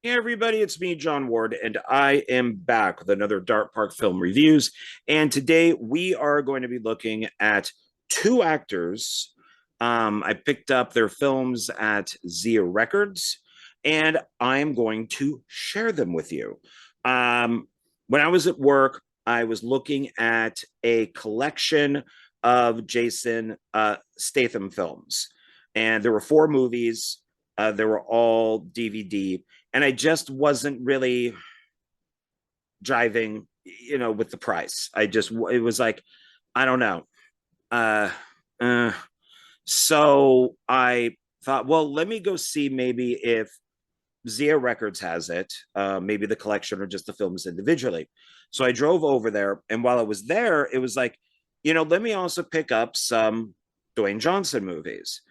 Hey everybody, it's me, John Ward, and I am back with another Dark Park Film Reviews. And today we are going to be looking at two actors. I picked up their films at Zia Records, and I'm going to share them with you. When I was at work, I was looking at a collection of Jason Statham films, and there were four movies. They were all DVD, and I just wasn't really jiving, with the price. It was like, I don't know. Uh, uh, so I thought, well, let me go see maybe if Zia Records has it, maybe the collection or just the films individually. So I drove over there, and while I was there, it was like, let me also pick up some Dwayne Johnson movies.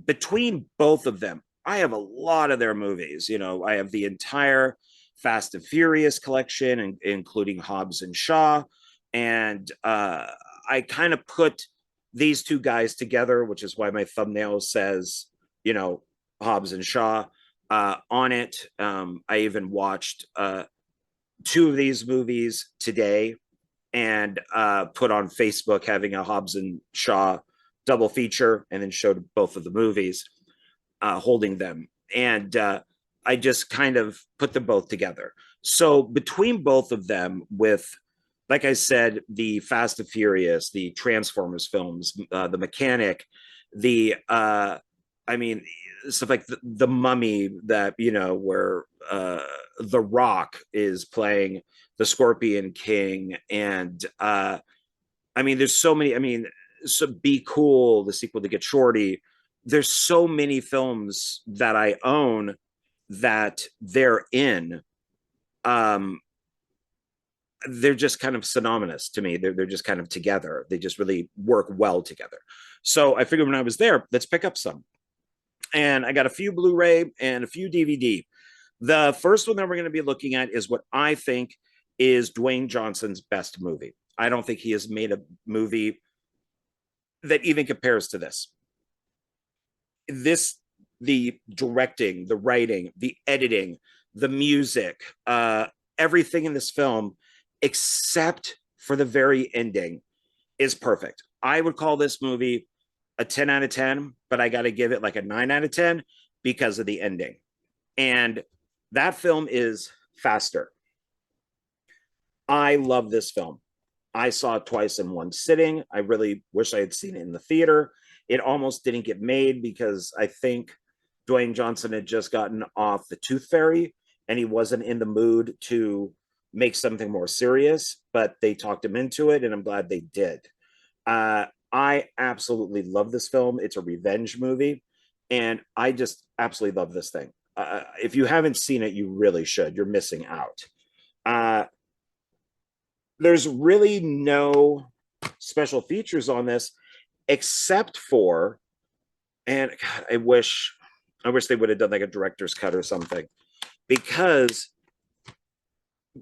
Between both of them, I have a lot of their movies. I have the entire Fast and Furious collection, including Hobbs&Shaw, and I kind of put these two guys together, which is why my thumbnail says, Hobbs&Shaw on it. I even watched two of these movies today and put on Facebook having a Hobbs&Shaw double feature, and then showed both of the movies holding them. And I just kind of put them both together. So between both of them, with, like I said, the Fast and Furious, the Transformers films, the Mechanic, I mean, stuff like the Mummy, that, where The Rock is playing the Scorpion King. And there's so many. So Be Cool, the sequel to Get Shorty. There's so many films that I own that they're in. They're just kind of synonymous to me. They're just kind of together. They just really work well together. So I figured when I was there, let's pick up some. And I got a few Blu-ray and a few DVD. The first one that we're going to be looking at is what I think is Dwayne Johnson's best movie. I don't think he has made a movie that even compares to this. The directing, the writing, the editing, the music, everything in this film, except for the very ending, is perfect. I would call this movie a 10 out of 10, but I got to give it like a 9 out of 10 because of the ending. And that film is Faster. I love this film. I saw it twice in one sitting. I really wish I had seen it in the theater. It almost didn't get made because I think Dwayne Johnson had just gotten off the Tooth Fairy and he wasn't in the mood to make something more serious, but they talked him into it, and I'm glad they did. I absolutely love this film. It's a revenge movie, and I just absolutely love this thing. If you haven't seen it, you really should. You're missing out. There's really no special features on this except for, and God, I wish they would have done like a director's cut or something, because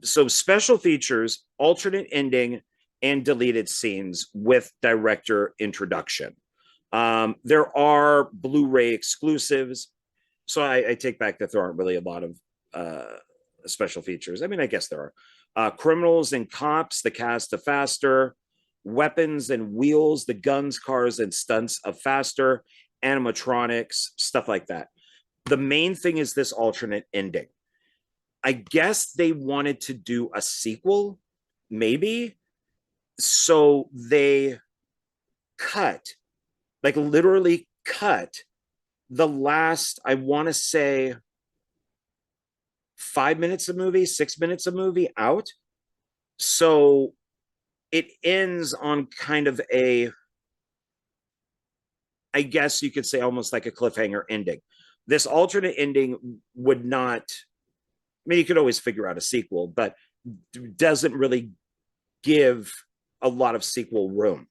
so special features, alternate ending, and deleted scenes with director introduction. There are Blu-ray exclusives, so I take back that there aren't really a lot of special features. I guess there are. Criminals and Cops, the cast of Faster, Weapons and Wheels, the guns, cars, and stunts of Faster, animatronics, stuff like that. The main thing is this alternate ending. I guess they wanted to do a sequel, maybe. So they literally cut the last, I want to say, 5 minutes of movie, 6 minutes of movie out. So it ends on kind of I guess you could say almost like a cliffhanger ending. This alternate ending would not, you could always figure out a sequel, but doesn't really give a lot of sequel room.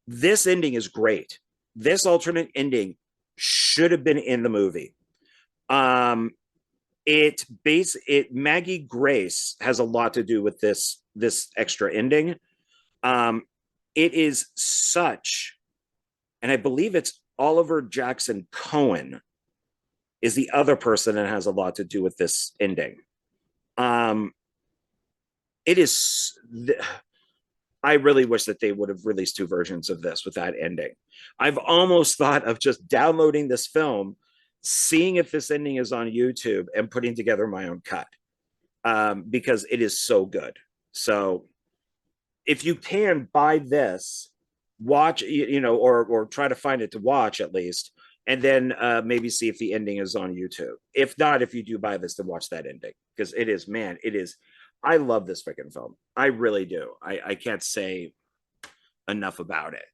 This ending is great. This alternate ending should have been in the movie. Maggie Grace has a lot to do with this extra ending. It is such, and I believe it's Oliver Jackson Cohen is the other person that has a lot to do with this ending. Um, it is. I really wish that they would have released two versions of this with that ending. I've almost thought of just downloading this film, seeing if this ending is on YouTube, and putting together my own cut, because it is so good. So if you can buy this, watch, or try to find it to watch at least, and then maybe see if the ending is on YouTube. If not, if you do buy this, then watch that ending, because it is, man, it is. I love this freaking film. I really do. I can't say enough about it.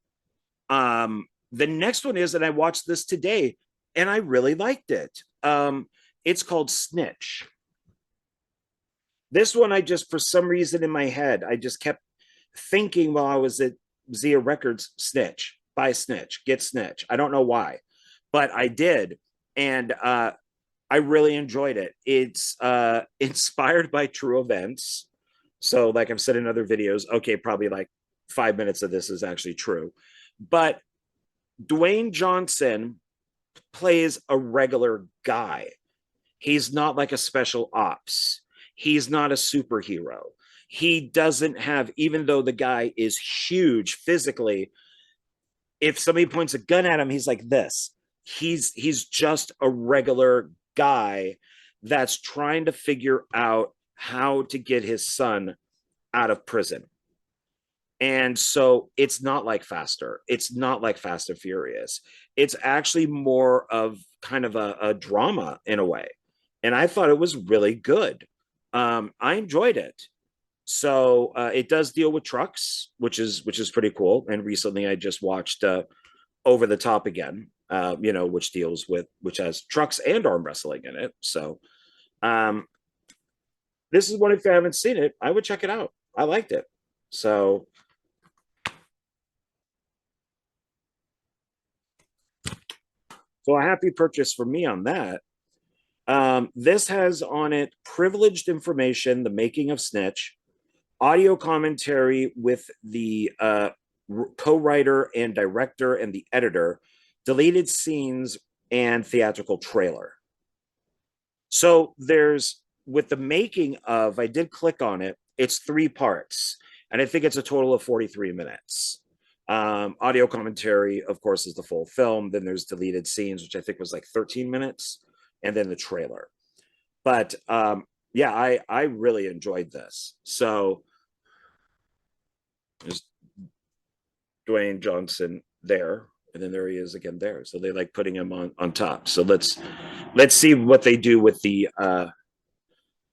The next one is, and I watched this today, and I really liked it. It's called Snitch. This one, I just, for some reason in my head, I just kept thinking while I was at Zia Records, Snitch, buy Snitch, get Snitch. I don't know why, but I did. And I really enjoyed it. It's inspired by true events. So, like I've said in other videos, okay, probably like 5 minutes of this is actually true. But Dwayne Johnson plays a regular guy. He's not like a special ops. He's not a superhero. He doesn't have, even though the guy is huge physically, if somebody points a gun at him, he's like this. He's just a regular guy that's trying to figure out how to get his son out of prison. And so it's not like Faster. It's not like Fast and Furious. It's actually more of kind of a drama in a way. And I thought it was really good. I enjoyed it. So it does deal with trucks, which is pretty cool. And recently I just watched Over the Top again, which has trucks and arm wrestling in it. So this is one, if you haven't seen it, I would check it out. I liked it. So a happy purchase for me on that. This has on it privileged information, the making of Snitch, audio commentary with the co-writer and director and the editor, deleted scenes, and theatrical trailer. So there's, with the making of, I did click on it, it's 3 parts, and I think it's a total of 43 minutes. Audio commentary, of course, is the full film. Then there's deleted scenes, which I think was like 13 minutes, and then the trailer. But yeah, I really enjoyed this. So there's Dwayne Johnson there, and then there he is again there. So they like putting him on top. So let's see what they do with the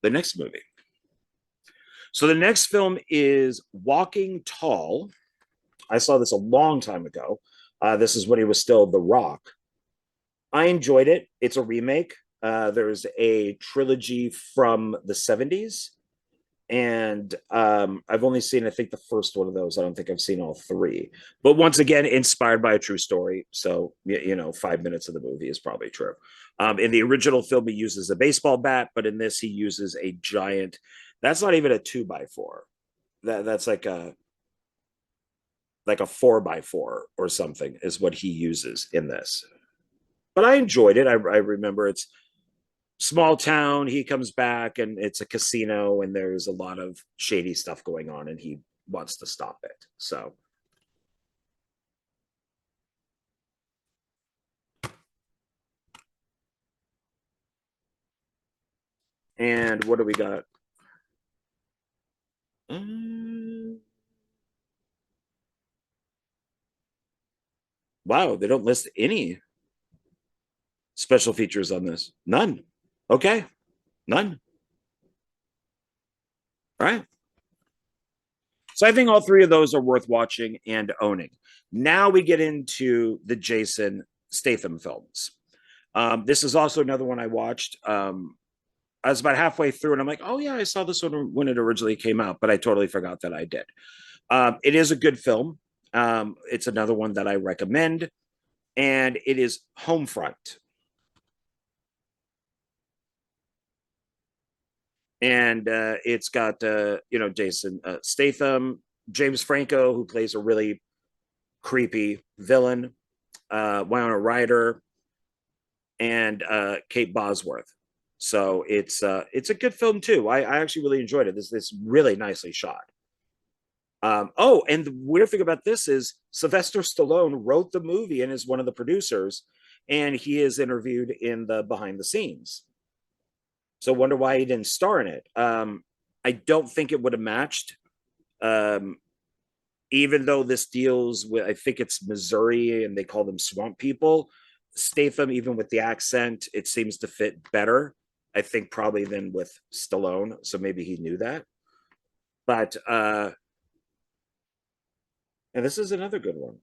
next movie. So the next film is Walking Tall. I saw this a long time ago. This is when he was still The Rock. I enjoyed it. It's a remake. There's a trilogy from the 70s. And I've only seen, I think, the first one of those. I don't think I've seen all 3. But once again, inspired by a true story. So, 5 minutes of the movie is probably true. In the original film, he uses a baseball bat. But in this, he uses a giant, that's not even a 2x4. That's like a 4x4 or something is what he uses in this. But I enjoyed it. I remember it's small town. He comes back and it's a casino and there's a lot of shady stuff going on and he wants to stop it. So. And what do we got? Wow, they don't list any special features on this. None. Okay. None. All right. So I think all 3 of those are worth watching and owning. Now we get into the Jason Statham films. This is also another one I watched. I was about halfway through and I'm like, oh yeah, I saw this one when it originally came out, but I totally forgot that I did. It is a good film. It's another one that I recommend, and it is Homefront. And it's got Jason Statham, James Franco, who plays a really creepy villain, Winona Ryder, and Kate Bosworth. So it's a good film too. I actually really enjoyed it. This really nicely shot. Oh, and the weird thing about this is Sylvester Stallone wrote the movie and is one of the producers, and he is interviewed in the behind the scenes. So wonder why he didn't star in it. I don't think it would have matched. Um, even though this deals with, I think it's Missouri and they call them swamp people. Statham, even with the accent, it seems to fit better, I think, probably than with Stallone. So maybe he knew that. But and this is another good one.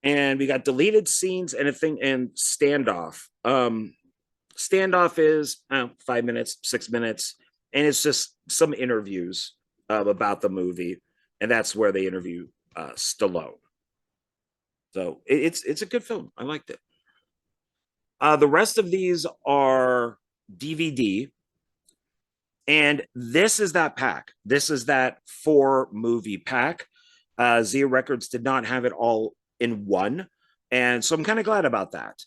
And we got deleted scenes and a thing and standoff. Standoff is 5 minutes, 6 minutes, and it's just some interviews about the movie, and that's where they interview Stallone. So it's a good film. I liked it. The rest of these are DVD, and this is that pack. This is that 4 movie pack. Zia Records did not have it all in one, and so I'm kind of glad about that.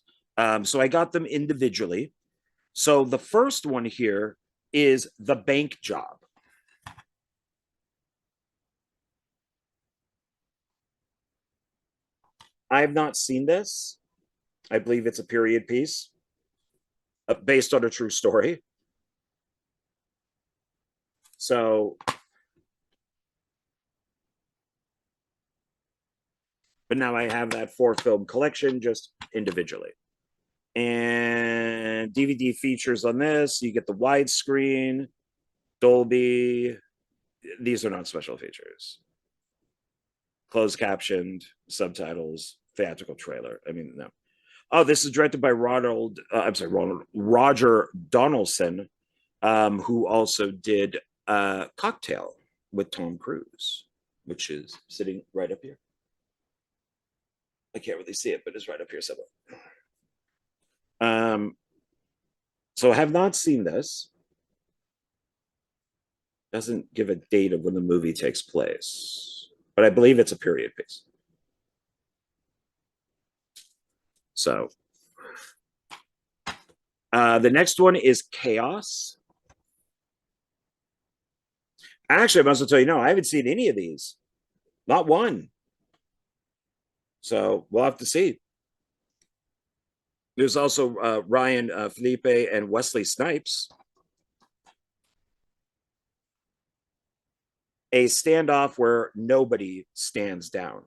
So I got them individually. So the first one here is The Bank Job. I have not seen this. I believe it's a period piece based on a true story. So, but now I have that 4 film collection just individually. And DVD features on this, you get the widescreen, Dolby. These are not special features. Closed captioned, subtitles, theatrical trailer. I mean, no. Oh, this is directed by Roger Donaldson, who also did Cocktail with Tom Cruise, which is sitting right up here. I can't really see it, but it's right up here somewhere. So I have not seen this. Doesn't give a date of when the movie takes place, but I believe it's a period piece. So the next one is Chaos. Actually, I must well tell you, no, I haven't seen any of these. Not one. So we'll have to see. There's also Ryan Felipe and Wesley Snipes. A standoff where nobody stands down.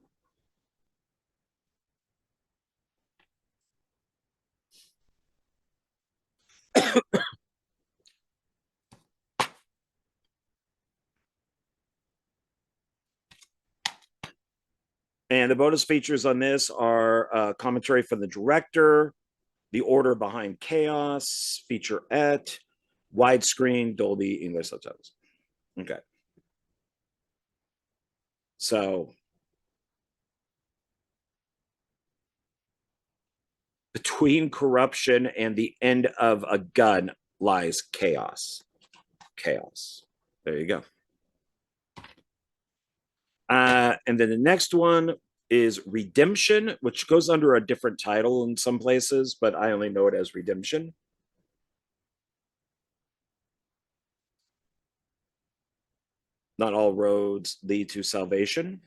And the bonus features on this are commentary from the director, the order behind Chaos, featurette, widescreen, Dolby, English subtitles. Okay. So between corruption and the end of a gun lies chaos. Chaos. There you go. And then the next one is Redemption, which goes under a different title in some places, but I only know it as Redemption. Not all roads lead to salvation.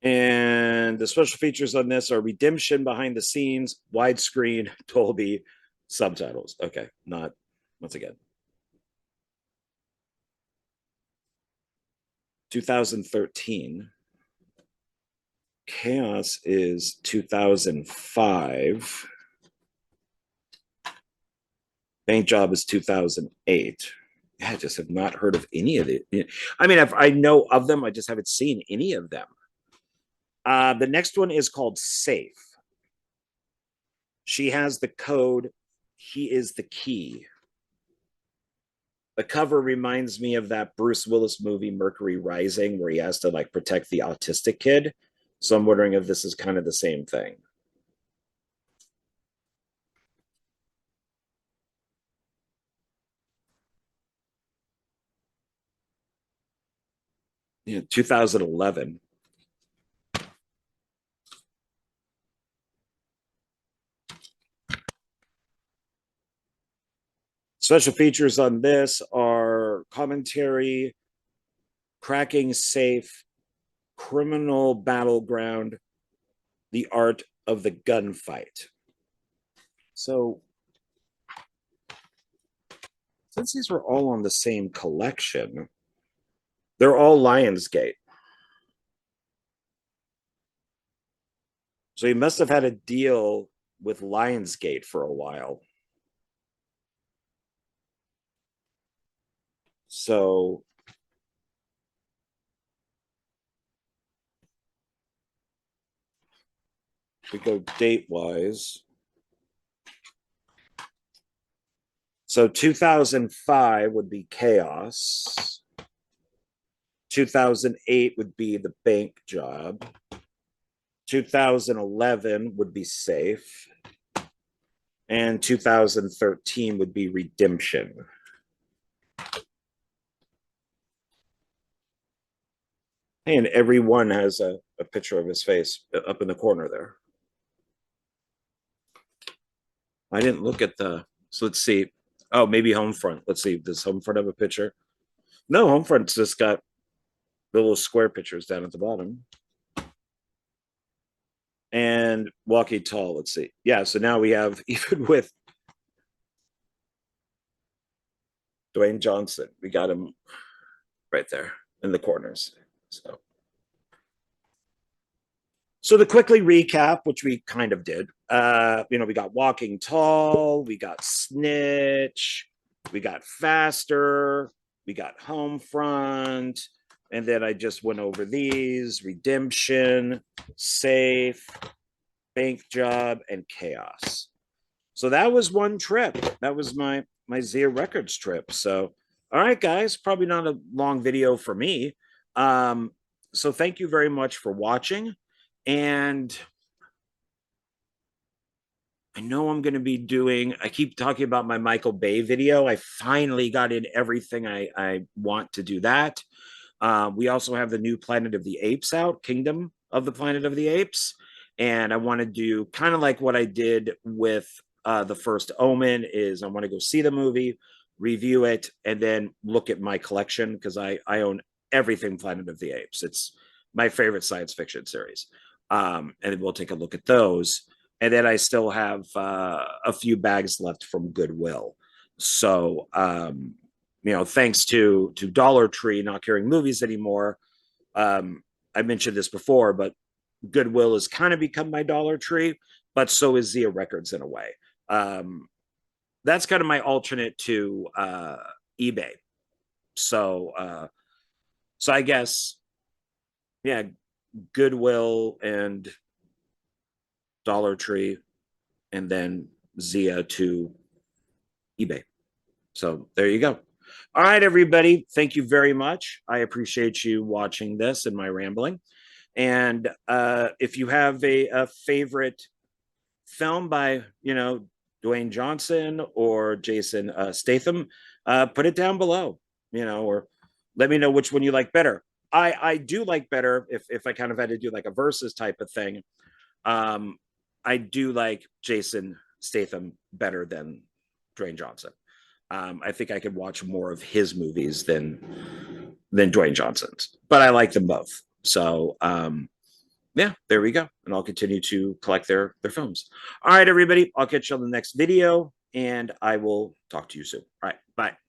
And the special features on this are Redemption behind the scenes, widescreen, Dolby, subtitles. Okay, not once again. 2013. Chaos is 2005. Bank Job is 2008. Yeah, I just have not heard of any of it. I mean, I know of them, I just haven't seen any of them. The next one is called Safe. She has the code. He is the key. The cover reminds me of that Bruce Willis movie Mercury Rising, where he has to like protect the autistic kid. So I'm wondering if this is kind of the same thing. Yeah, 2011. Special features on this are commentary, cracking safe, criminal battleground, the art of the gunfight. So, since these were all on the same collection, they're all Lionsgate. So he must have had a deal with Lionsgate for a while. So we go date wise. So 2005 would be Chaos. 2008 would be The Bank Job. 2011 would be Safe. And 2013 would be Redemption. And everyone has a picture of his face up in the corner there. I didn't look at the, so let's see. Oh, maybe Homefront. Let's see. Does Homefront have a picture? No, Homefront's just got the little square pictures down at the bottom. And Walkie Tall, let's see. Yeah, so now we have, even with Dwayne Johnson, we got him right there in the corners. So to quickly recap, which we kind of did, we got Walking Tall, we got Snitch, we got Faster, we got Homefront, and then I just went over these: Redemption, Safe, Bank Job, and Chaos. So that was one trip. That was my Zia Records trip. So, all right, guys, probably not a long video for me. So thank you very much for watching. And I know I'm going to be doing, I keep talking about my Michael Bay video. I finally got in everything I want to do that. We also have the new Planet of the Apes out, Kingdom of the Planet of the Apes. And I want to do kind of like what I did with the first Omen is I want to go see the movie, review it, and then look at my collection because I own everything Planet of the Apes. It's my favorite science fiction series. And we'll take a look at those. And then I still have a few bags left from Goodwill. So, thanks to Dollar Tree not carrying movies anymore. I mentioned this before, but Goodwill has kind of become my Dollar Tree, but so is Zia Records in a way. That's kind of my alternate to eBay. So I guess, yeah, Goodwill and Dollar Tree, and then Zia to eBay. So there you go. All right, everybody. Thank you very much. I appreciate you watching this and my rambling. And if you have a favorite film by, Dwayne Johnson or Jason Statham, put it down below, or let me know which one you like better. I do like better if I kind of had to do like a versus type of thing. I do like Jason Statham better than Dwayne Johnson. I think I could watch more of his movies than Dwayne Johnson's, but I like them both. So yeah, there we go. And I'll continue to collect their films. All right, everybody. I'll catch you on the next video, and I will talk to you soon. All right, bye.